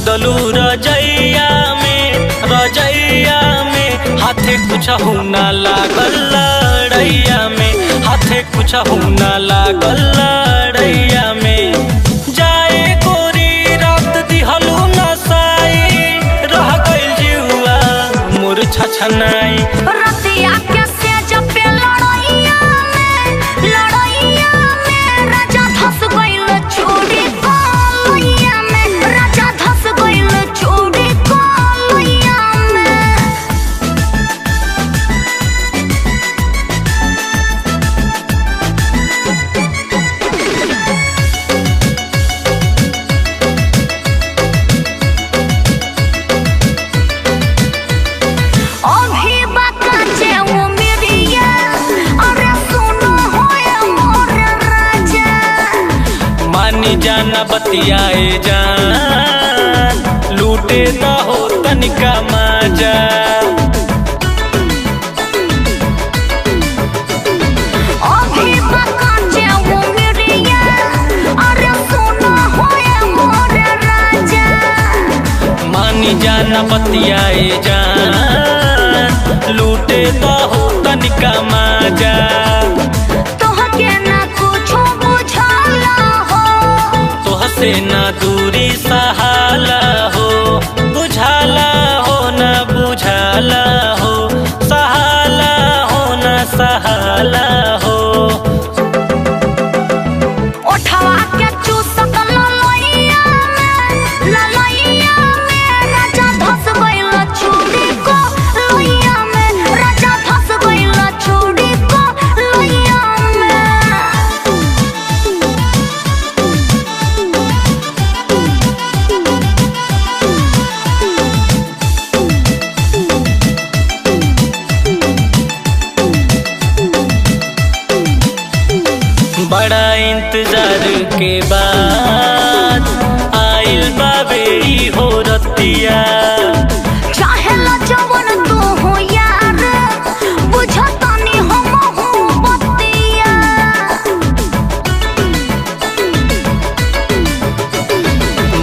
कुदलू रजैया में हाथे कुछ ना लागल लड़ैया में, हाथे कुछ ना लागल लड़ैया में। जाए गोरी रात दिहलू नसाई, रह गइल जीवा मोर छछनाई। रतिया के सेज पे लड़ैया में राजा धस गइल चूड़ी कोलैया में, राजा धस गइल चूड़ी कोलैया में। अभी बकाचे उमिरिया, अरे सुनो होए मोर राजा। मानी जाना बतियाए जान, लूटे न हो तनिका माजा। अभी बकाचे उमिरिया, अरे सुनो होए मोर राजा। मानी जाना बतियाए जान, लूटे न हो तनिका माजा। तोहके ना कुछो बुझाला हो, तोहसे ना दूरी सहाला हो, बुझाला हो न बुझाला हो, सहाला हो न सहाला हो। ओठवा के चूसत ललैया में राजा धस गइल चूड़ी कोलैया में, राजा धस गइल चूड़ी कोलैया में। बड़ा इंतजार के बाद आइल बाबे ई हो रतिया। चाहेला जवन तू हो यार, बुझतानी हम हूँ बतिया।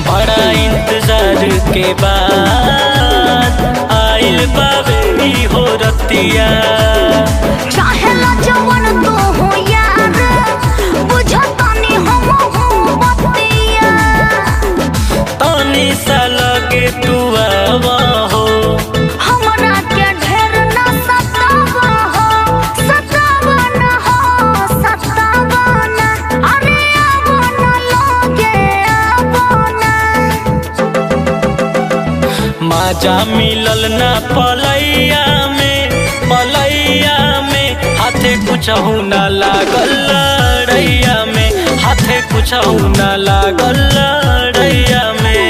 बड़ा इंतजार के बाद आइल बाबे ई हो रतिया। चाहेला जवन तू हो यार, बुझतानी हम हूँ बतिया। तनी सा लगे तू आवा हो, हमरा के ढेर न सतावा हो, सतावा न हो, सतावा न। अरे आवो न लगे आवो न। माजा मिलल ना पलैया में हाथे कुछ ना लागल लड़ैया में, हाथे कुछ ना लागल लड़ैया में।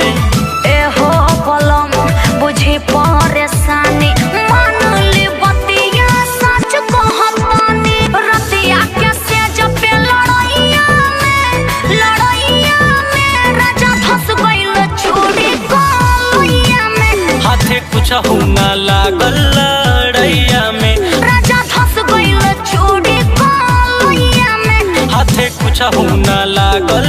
एहो कलम बुझी परेशानी, मान ली बतिया सच कहतानी। रतिया के सेज पे लड़ैया में राजा धस गइल चूड़ी कोलैया में, हाथे कुछ ना लागल लड़ैया में, राजा धस गइल चूड़ी कोलैया में। हाथे कुछ ना लागल